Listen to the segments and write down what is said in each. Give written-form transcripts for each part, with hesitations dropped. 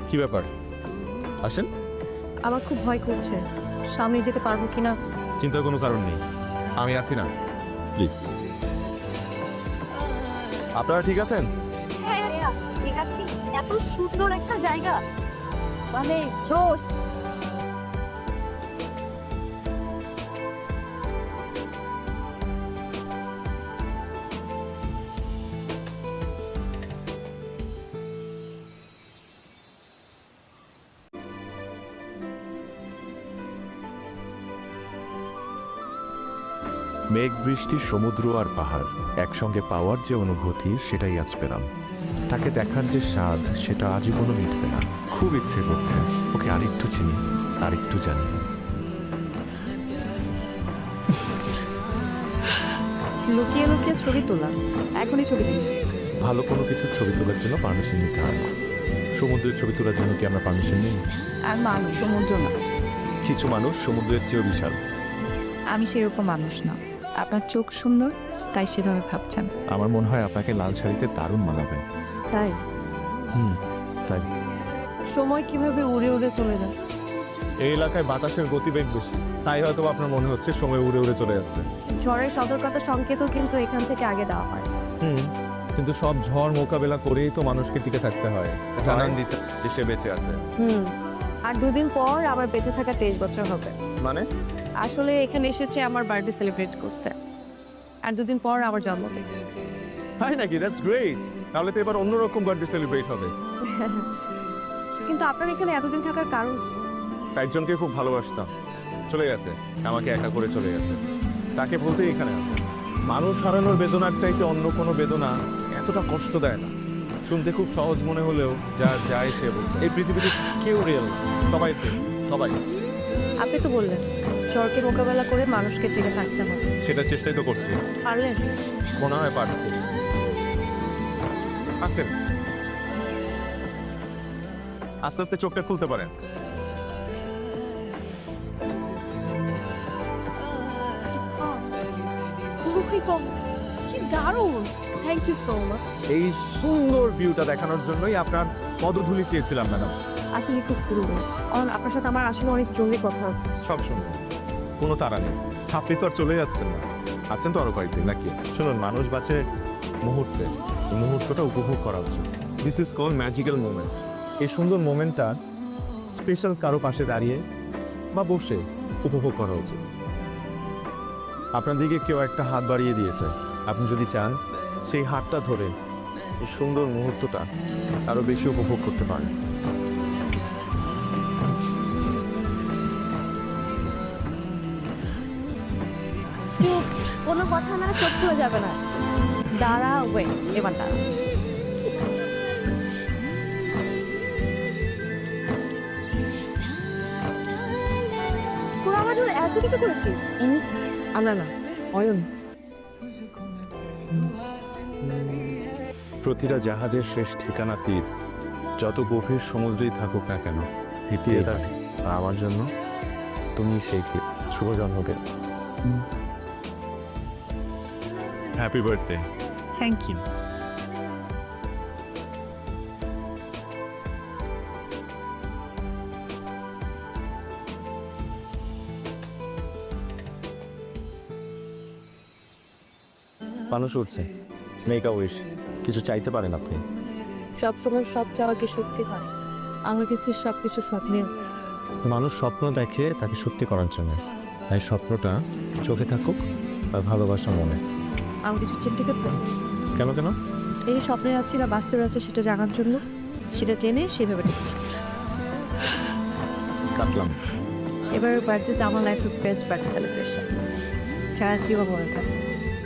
কি ব্যাপার? আসেন। আমার খুব ভয় করছে, সামনে যেতে পারবো কিনা। চিন্তার কোনো কারণ নেই, আমি আছি না, প্লিজ। আপনারা ঠিক আছেন? হ্যাঁ ঠিক আছে। এত সুন্দর একটা জায়গা, মানে জোশ। মেঘ, বৃষ্টি, সমুদ্র আর পাহাড় একসঙ্গে পাওয়ার যে অনুভূতি, সেটাই আজ পেলাম। তাকে দেখার যে স্বাদ, সেটা আজীবনও মিটবে না। খুব ইচ্ছে করছে ওকে আরেকটু চিনি, আরেকটু জানি। লুকিয়ে লুকিয়ে ছবি তোলা, এখনই ছবি দিন। ভালো কোনো কিছুর ছবি তোলার জন্য পারমিশন নিতে হয় না। সমুদ্রের ছবি তোলার জন্য কি আমরা পারমিশন নিই? আর মানুষ সমুদ্র না। কিছু মানুষ সমুদ্রের চেয়েও বিশাল। আমি সেরকম মানুষ না। আপনার চোখ সুন্দর, তাই সেভাবে ভাবছেন। আমার মনে হয় আপনাকে লাল শাড়িতে দারুণ মানাবে। তাই তাই সময় কিভাবে উড়ে উড়ে চলে যাচ্ছে। এই এলাকায় বাতাসের গতিবেগ বেশি, তাই হয়তো আপনার মনে হচ্ছে সময় উড়ে উড়ে চলে যাচ্ছে। ঝড়ের সতর্কতা সংকেতও কিন্তু এখান থেকে আগে দেওয়া হয়। কিন্তু সব ঝড় মোকাবেলা করেই তো মানুষকে টিকে থাকতে হয়, জানান দিতে যে সে বেঁচে আছে। আর দুদিন পর আবার বেঁচে থাকা 23 বছর হবে। মানে আসলে এখানে এসেছে আমার বার্থডে সেলিব্রেট করতে, আর দুদিন পর আমার জন্মদিন। তাই নাকি? That's great. তাহলে তো এবার অন্যরকম বার্থডে সেলিব্রেট হবে। কিন্তু আপনার এখানে এতদিন থাকার কারণ? একজনকে খুব ভালোবাসতাম, চলে গেছে, আমাকে একা করে চলে গেছে। তাকে বলতে এখানে আছে। মানুষ হারানোর বেদনার চাইতে অন্য কোনো বেদনা এতটা কষ্ট দেয় না। শুনতে খুব সহজ মনে হলেও যা যায় সে বলছে। এই পৃথিবীতে কেউ রিয়েল না, সবাই ফেক, সবাই। আপনি তো বললেন ঝড়কে মোকাবেলা করে মানুষকে টিকে থাকতে হবে। সেটার চেষ্টাই তো করছি। পারলেন? মনে হয় পারছি। আসেন, আস্তে আস্তে চোখটা খুলতে পারেন। কি দারুণ, থ্যাংক ইউ সো মাচ। এই সুন্দর ভিউটা দেখানোর জন্যই আপনার পদধূলি চেয়েছিলাম ম্যাডাম। আসলে খুব সুন্দর। আর আপনার সাথে আমার আসলে অনেক জরুরি কথা আছে। সব সুন্দর, কোনো তাড়া নেই। আপনি তো আর চলে যাচ্ছেন না, আছেন তো আরো কয়েকদিন নাকি? শুনুন, মানুষ বাঁচে মুহূর্তে, এই মুহূর্তটা উপভোগ করা উচিত। This is call magical moment. এই সুন্দর মোমেন্টটা স্পেশাল কারো পাশে দাঁড়িয়ে বা বসে উপভোগ করা উচিত। আপনার দিকে কেউ একটা হাত বাড়িয়ে দিয়েছে, আপনি যদি চান সেই হাতটা ধরে এই সুন্দর মুহূর্তটা আরো বেশি উপভোগ করতে পারেন। কোনো কথা না, সত্যি হয়ে যাবে না। দাঁড়া, ওয়েট, এবার দাঁড়া। তোরা আমার জন্য এত কিছু করেছিস। আমরা না, অয়ন। প্রতিটা জাহাজের শেষ ঠিকানা তীর, যত গভীর সমুদ্রেই থাকুক না কেন, দ্বিতীয় থাকে। আর আমার জন্য তুমি সেই তীর। শুভ জন্মদিন। Happy birthday. Thank you. মানুষ উঠছে, মেক আ উইশ। কিছু চাইতে পারেন আপনি। সবসময় সব চাওয়া কি সত্যি হয়? আমার কাছে সবকিছু স্বপ্নের। মানুষ স্বপ্ন দেখে তাকে সত্যি করার জন্য, তাই স্বপ্নটা চোখে থাকুক আর ভালোবাসা মনে। আমার কিছু চিন্তা করতে কেন কেন? এই স্বপ্নে আছে না বাস্তবে আছে সেটা জানার জন্য, সেটা জেনে সেভাবে ডিসিশন। কাটলাম। এবার বার্থডে আমার লাইফের বেস্ট বার্থডে সেলিব্রেশন, সারা জীবন মনে থাকে।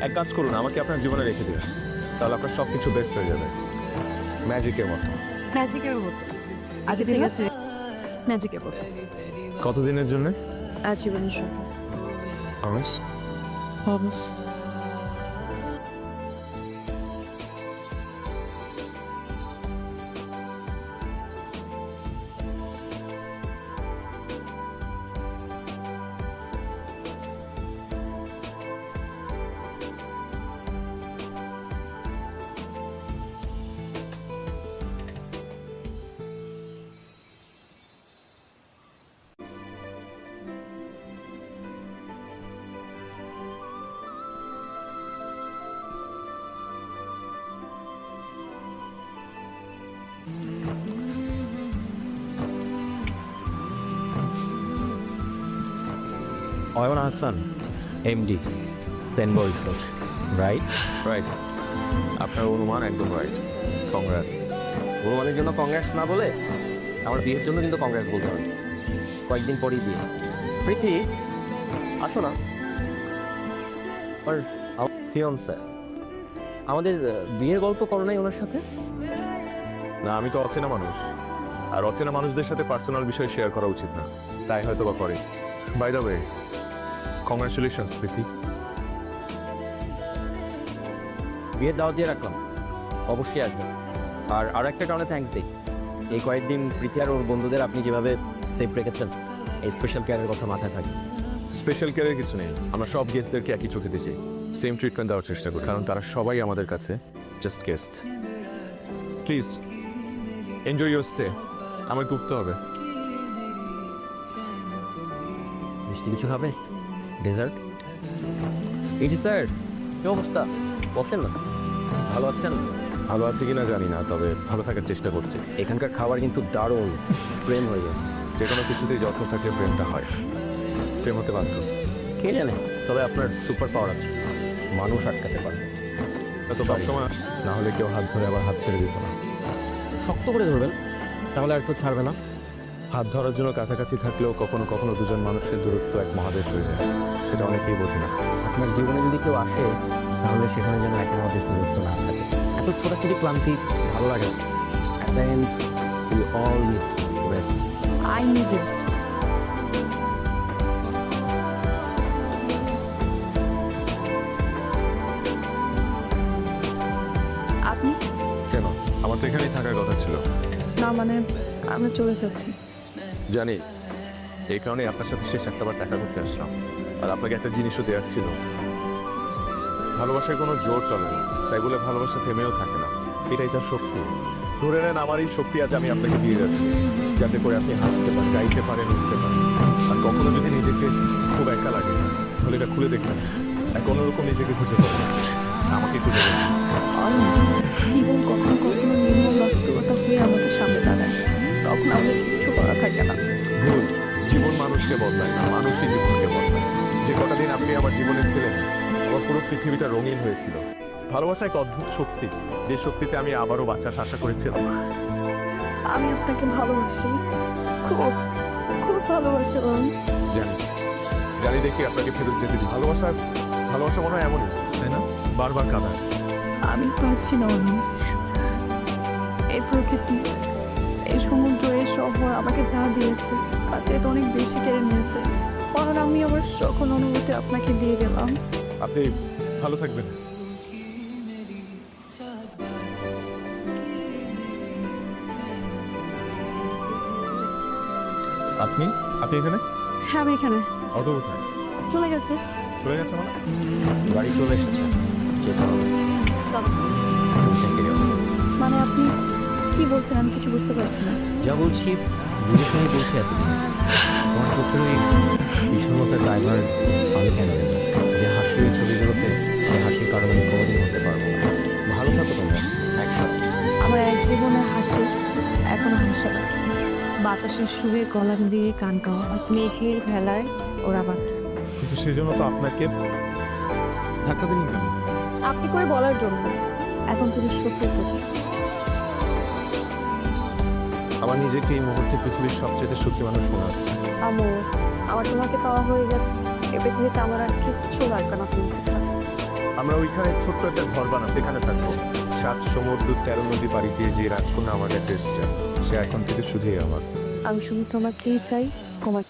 এক কাজ করুন, আমাকে আপনার জীবনে রেখে দিন, তাহলে আপনার সব কিছু বেস্ট হয়ে যাবে, ম্যাজিকের মতো। ম্যাজিকের মতো। আচ্ছা ঠিক আছে, ম্যাজিকের মতো। কতদিনের জন্য? আজীবনের জন্য। প্রমিস? অয়ন হাসান, এমডি, সেনবো রিসোর্ট, রাইট? রাইট, আপনার অনুমান একদম রাইট। কংগ্রাটস। অনুমানের জন্য কংগ্রেস না বলে আমার বিয়ের জন্য কিন্তু কংগ্রেস বলতে হবে। কয়েকদিন পরেই বিয়ে। প্রীতি, আসো না। আর ফিয়ন্সে, আমাদের বিয়ের গল্প করো নাই ওনার সাথে? না, আমি তো অচেনা মানুষ, আর অচেনা মানুষদের সাথে পার্সোনাল বিষয় শেয়ার করা উচিত না, তাই হয়তো বা করে। বাই দ্য ওয়ে, কংগ্রাচুলেশনস প্রীতি। বিয়ের দাওয়াত দিয়ে রাখলাম, অবশ্যই আসবেন। আর আরও একটা কারণে থ্যাঙ্কস দিই, এই কয়েকদিন প্রীতি আর ওর বন্ধুদের আপনি যেভাবে সেফ রেখেছেন, এই স্পেশাল কেয়ারের কথা মাথায় থাকে। স্পেশাল কেয়ারের কিছু নেই, আমরা সব গেস্টদেরকে একই চোখে দেখি, সেম ট্রিটমেন্ট দেওয়ার চেষ্টা করি, কারণ তারা সবাই আমাদের কাছে just guest. Please enjoy your stay. আমার ঘুরতে হবে। মিষ্টি কিছু খাবে? ডেজার্ট? এই যে স্যার, কি অবস্থা? বসেন না। ভালো আছেন? ভালো আছে কিনা জানি না, তবে ভালো থাকার চেষ্টা করছি। এখানকার খাবার কিন্তু দারুণ, প্রেম হয়ে যায়। যে কোনো কিছুতেই যত্ন থাকলে প্রেমটা হয়, প্রেম হতে বাধ্য। কে জানে, তবে আপনার সুপার পাওয়ার আছে, মানুষ আটকাতে পারে। এত সবসময় না হলে কেউ হাত ধরে আবার হাত ছেড়ে দিত না। শক্ত করে ধরবেন, তাহলে আর কেউ ছাড়বে না। হাত ধরার জন্য কাছাকাছি থাকলেও কখনো কখনো দুজন মানুষের দূরত্ব এক মহাদেশ হয়ে যায়, সেটা অনেকেই বোঝে না। আপনার জীবনে যদি কেউ আসে, তাহলে সেখানে যেন এক মহাদেশ দূরত্ব না থাকে। এত ছোটাছুটি ক্লান্তি ভালো লাগে না। At the end, we all need rest. I need rest. আপনি? কেন? আমার তো এখানেই থাকার কথা ছিল। না মানে আমরা চলে যাচ্ছি। জানি, এই কারণে আপনার সাথে শেষ একটাবার দেখা করতে আসলাম, আর আপনাকে একটা জিনিসও দেওয়ার ছিল। ভালোবাসায় কোনো জোর চলে না, তাই বলে ভালোবাসা থেমেও থাকে না, এটাই তার শক্তি। ধরে নেন আমার এই শক্তি আজ আমি আপনাকে দিয়ে যাচ্ছি, যাতে করে আপনি হাসতে পারেন, গাইতে পারেন, উঠতে পারেন। আর কখনো যদি নিজেকে খুব একা লাগে, তাহলে এটা খুলে দেখবেন, এক অন্যরকম নিজেকে খুঁজে পাবেন। আমাকে খুঁজে পাবেন। জীবন কখনো কখনো নির্মল বাস্তবতা হয়ে আমাদের সামনে দাঁড়ায়, তখন আমাদের কিচ্ছু করা থাকে না। ভুল, জীবন মানুষকে বদলায় না, মানুষই জীবনকে বদলায়। যে কটা দিন আপনি আমার জীবনে ছিলেন, আমার পুরো পৃথিবীটা রঙিন হয়েছিল। ভালোবাসা এক অদ্ভুত শক্তি, যে শক্তিতে আমি আবারও বাঁচার আশা করেছিলাম। আমি আপনাকে ভালোবাসি, খুব খুব ভালোবাসি। জানি, জানি দেখি আপনাকে ফেরত যেতে দিই। ভালোবাসা ভালোবাসা মনে হয় এমনই, তাই না? বারবার কাঁদায়। আমি পারছি না অরুণ। এই প্রকৃতি, এই সমুদ্র, এই শহর আমাকে যা দিয়েছে তার চেয়ে তো অনেক বেশি কেড়ে নিয়েছে। কারণ আমি আমার সকল অনুভূতি আপনাকে দিয়ে গেলাম। আপনি ভালো থাকবেন। আপনি আপনি এখানে? হ্যাঁ আমি এখানে। অটো কোথায়? চলে গেছে। চলে গেছে মানে? গাড়ি চলে এসেছে, যেতে হবে। সব তুমি থেকে যাও। মানে আপনি কি বলছেন আমি কিছু বুঝতে পারছি না। যা বলছি বুঝে শুনে বলছি এতদিন। তোমার চোখের ওই বিষণ্ণতার ড্রাইভার আমি কেন নেব? যে হাসি ওই ছবিগুলোতে, সে হাসির কারণে আমি কোনোদিন হতে পারবো না। ভালো থাকো তোমরা একসাথে। আমার এক জীবনের হাসি এখনো হাসে না। বাতাসের সুরে কলাম দিয়ে কান কাওয়া, মেঘের ভেলায় ওরা বাকি। কিন্তু সেজন্য তো আপনাকে ধাক্কা দিলেন কেন? আপনি করে বলার জন্য এখন তুমি সত্যি করো। আমার নিজেকে এই মুহূর্তে পৃথিবীর সবচেয়ে সুখী মানুষ মনে হচ্ছে। আমার তোমাকে পাওয়া হয়ে গেছে। এ পৃথিবীতে আমার আর কিচ্ছু লাগবে না তুমি ছাড়া। আমরা ওইখানে ছোট্ট একটা ঘর বানাবো, এখানে থাকবো। 7 সমুদ্র 13 নদী পাড়ি দিয়ে যে রাজকন্যা আমার কাছে এসেছে, সে এখন থেকে শুধুই আমার। আমি শুধু তোমাকেই চাই, তোমার।